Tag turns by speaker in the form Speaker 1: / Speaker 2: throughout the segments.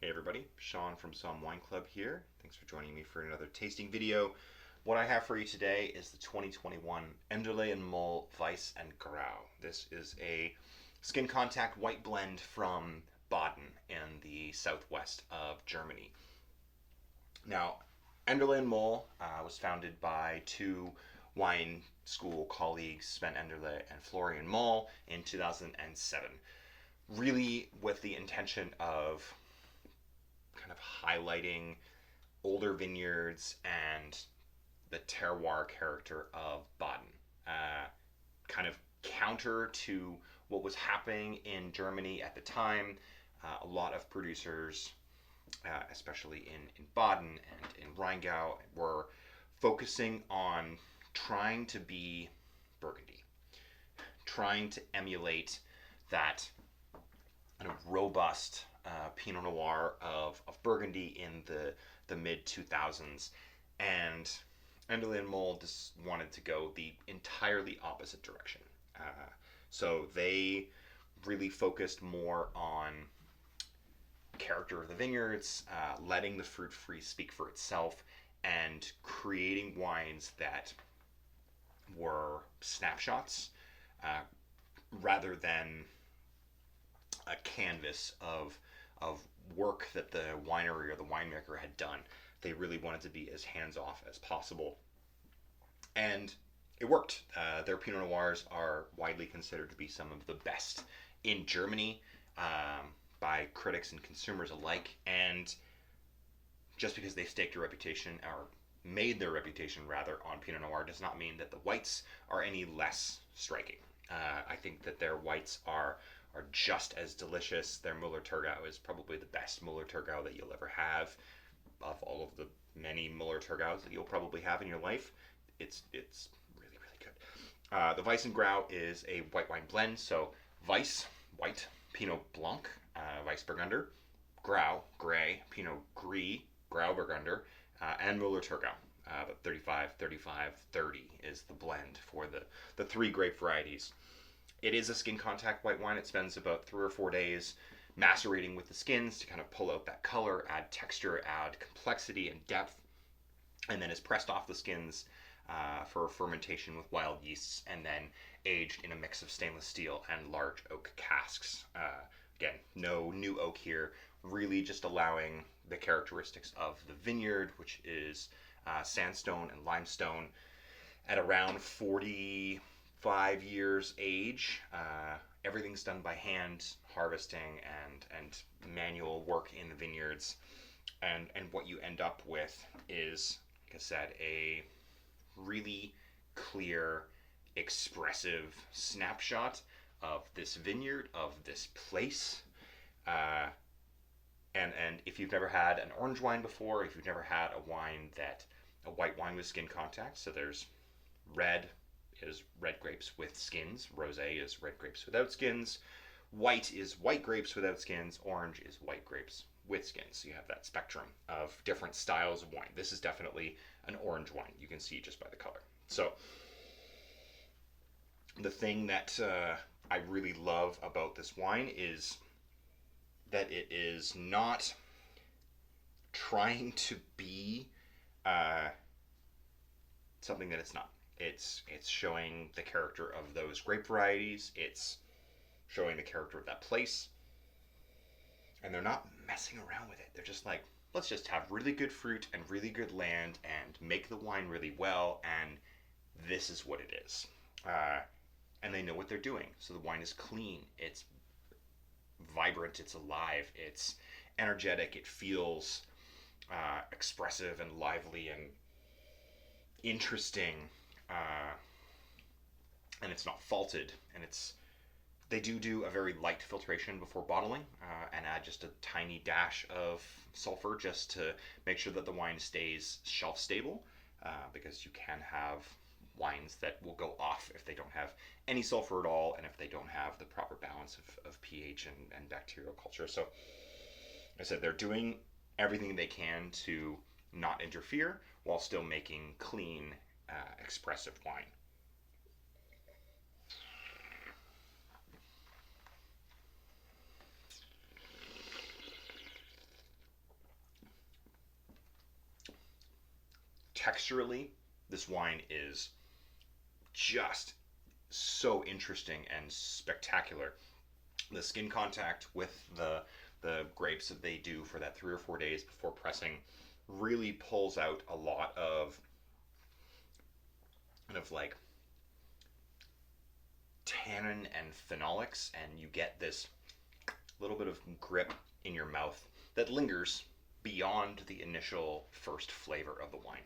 Speaker 1: Hey everybody, Sean from Somm Wine Club here. Thanks for joining me for another tasting video. What I have for you today is the 2021 Enderle Moll Weiss Grau. This is a skin contact white blend from Baden in the southwest of Germany. Now, Enderle Moll was founded by two wine school colleagues, Sven Enderle and Florian Moll, in 2007. Really with the intention of kind of highlighting older vineyards and the terroir character of Baden. Kind of counter to what was happening in Germany at the time. A lot of producers, especially in Baden and in Rheingau, were focusing on trying to be Burgundy, trying to emulate that kind of robust Pinot Noir of Burgundy in the mid 2000s, and Enderle Moll just wanted to go the entirely opposite direction. So they really focused more on character of the vineyards, letting the fruit free speak for itself, and creating wines that were snapshots rather than a canvas of work that the winery or the winemaker had done. They really wanted to be as hands-off as possible. And it worked. Their Pinot Noirs are widely considered to be some of the best in Germany by critics and consumers alike. And just because they staked a reputation, or made their reputation rather, on Pinot Noir does not mean that the whites are any less striking. I think that their whites are just as delicious. Their Müller-Thurgau is probably the best Müller-Thurgau that you'll ever have. Of all of the many Müller-Thurgaus that you'll probably have in your life, it's really, really good. The Weiss Grau is a white wine blend, so Weiss, white, Pinot Blanc, Weißburgunder, Grau, gray, Pinot Gris, Grauburgunder, and Müller-Thurgau. But 35, 35, 30 is the blend for the three grape varieties. It is a skin contact white wine. It spends about 3 or 4 days macerating with the skins to kind of pull out that color, add texture, add complexity and depth, and then is pressed off the skins for fermentation with wild yeasts, and then aged in a mix of stainless steel and large oak casks. Again, no new oak here, really just allowing the characteristics of the vineyard, which is sandstone and limestone, at around 45 years age. Everything's done by hand, harvesting and manual work in the vineyards. And what you end up with is, like I said, a really clear, expressive snapshot of this vineyard, of this place. And if you've never had an orange wine before, if you've never had a white wine with skin contact, so there's red is red grapes with skins, rosé is red grapes without skins, white is white grapes without skins, orange is white grapes with skins. So you have that spectrum of different styles of wine. This is definitely an orange wine. You can see just by the color. So the thing that I really love about this wine is that it is not trying to be something that it's not. It's showing the character of those grape varieties. It's showing the character of that place. And they're not messing around with it. They're just like, let's just have really good fruit and really good land and make the wine really well, and this is what it is. And they know what they're doing. So the wine is clean. It's vibrant. It's alive. It's energetic. It feels expressive and lively and interesting. And it's not faulted, and they do a very light filtration before bottling, and add just a tiny dash of sulfur just to make sure that the wine stays shelf stable, because you can have wines that will go off if they don't have any sulfur at all, and if they don't have the proper balance of pH and bacterial culture. So, like I said, they're doing everything they can to not interfere while still making clean, expressive wine. texturally, this wine is just so interesting and spectacular. The skin contact with the grapes that they do for that 3 or 4 days before pressing really pulls out a lot of kind of like tannin and phenolics, and you get this little bit of grip in your mouth that lingers beyond the initial first flavor of the wine.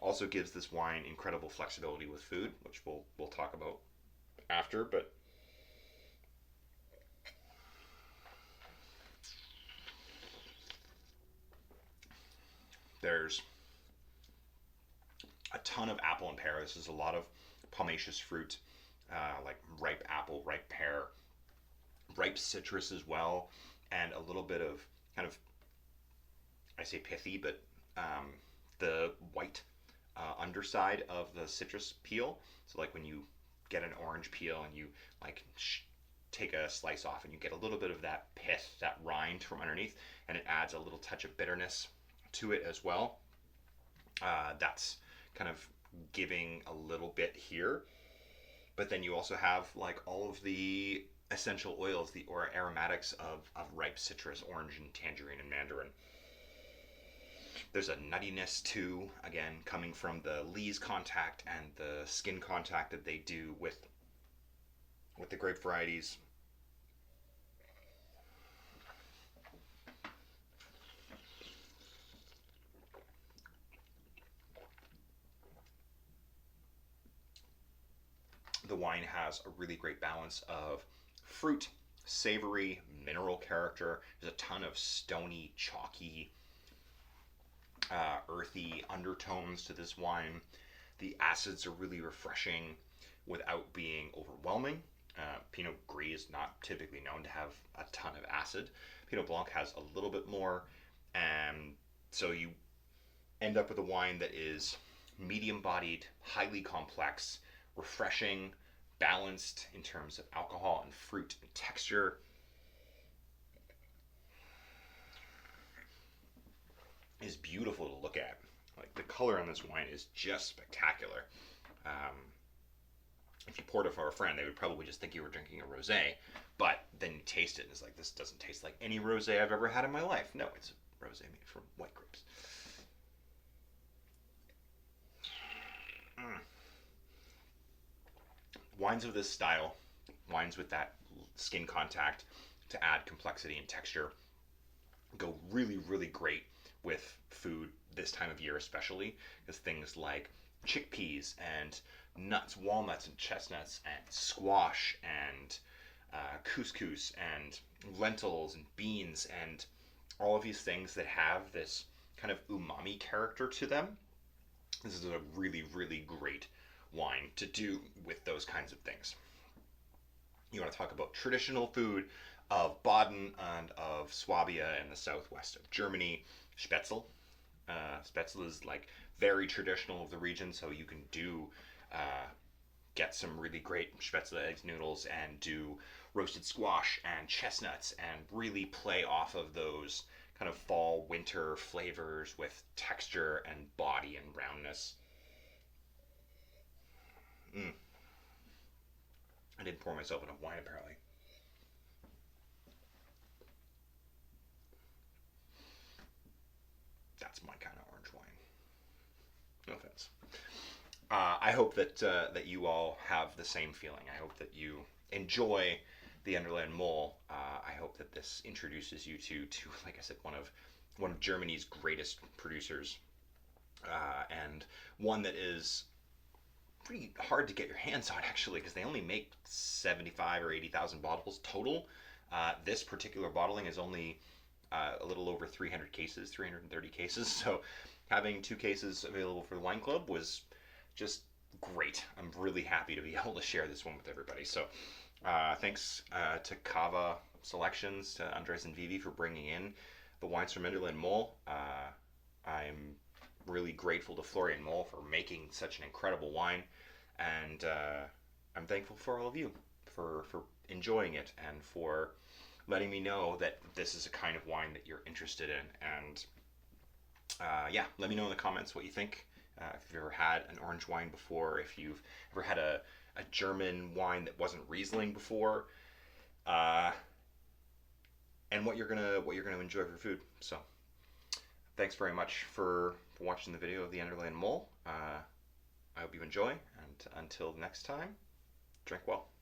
Speaker 1: Also gives this wine incredible flexibility with food, which we'll talk about after, but there's a ton of apple and pear. This is a lot of pomaceous fruit, like ripe apple, ripe pear, ripe citrus as well, and a little bit of kind of, I say pithy, but the white underside of the citrus peel. So like when you get an orange peel and you like take a slice off and you get a little bit of that pith, that rind from underneath, and it adds a little touch of bitterness to it as well. That's kind of giving a little bit here. But then you also have like all of the essential oils, the aromatics of ripe citrus, orange and tangerine and mandarin. There's a nuttiness too, again, coming from the lees contact and the skin contact that they do with the grape varieties. The wine has a really great balance of fruit, savory, mineral character. There's a ton of stony, chalky, earthy undertones to this wine. The acids are really refreshing without being overwhelming. Pinot Gris is not typically known to have a ton of acid. Pinot Blanc has a little bit more, and so you end up with a wine that is medium-bodied, highly complex, refreshing, balanced in terms of alcohol and fruit and texture. Is beautiful to look at. Like the color on this wine is just spectacular. If you poured it for a friend, they would probably just think you were drinking a rosé. But then you taste it, and it's like, this doesn't taste like any rosé I've ever had in my life. No, it's a rosé made from white grapes. Wines of this style, wines with that skin contact to add complexity and texture, go really, really great with food this time of year, especially because things like chickpeas and nuts, walnuts and chestnuts and squash and couscous and lentils and beans and all of these things that have this kind of umami character to them. This is a really, really great wine to do with those kinds of things. You want to talk about traditional food of Baden and of Swabia in the southwest of Germany. Spätzle. Spätzle is like very traditional of the region, so you can do get some really great spätzle eggs noodles and do roasted squash and chestnuts and really play off of those kind of fall winter flavors with texture and body and roundness. I didn't pour myself enough wine apparently. That's my kind of orange wine. No offense. I hope that you all have the same feeling. I hope that you enjoy the Enderle Moll. I hope that this introduces you to like I said, one of Germany's greatest producers, and one that is pretty hard to get your hands on actually, because they only make 75 or 80,000 bottles total. This particular bottling is only a little over 300 cases, 330 cases. So having 2 cases available for the wine club was just great. I'm really happy to be able to share this one with everybody. So thanks to Cava Selections, to Andres and Vivi for bringing in the wines from Enderle Moll. I'm really grateful to Florian Moll for making such an incredible wine, and I'm thankful for all of you for enjoying it and for letting me know that this is a kind of wine that you're interested in. And Yeah, let me know in the comments what you think. If you've ever had an orange wine before, if you've ever had a German wine that wasn't Riesling before, uh, and what you're gonna enjoy for food. So thanks very much for watching the video of the Enderle Moll. I hope you enjoy, and until next time, drink well.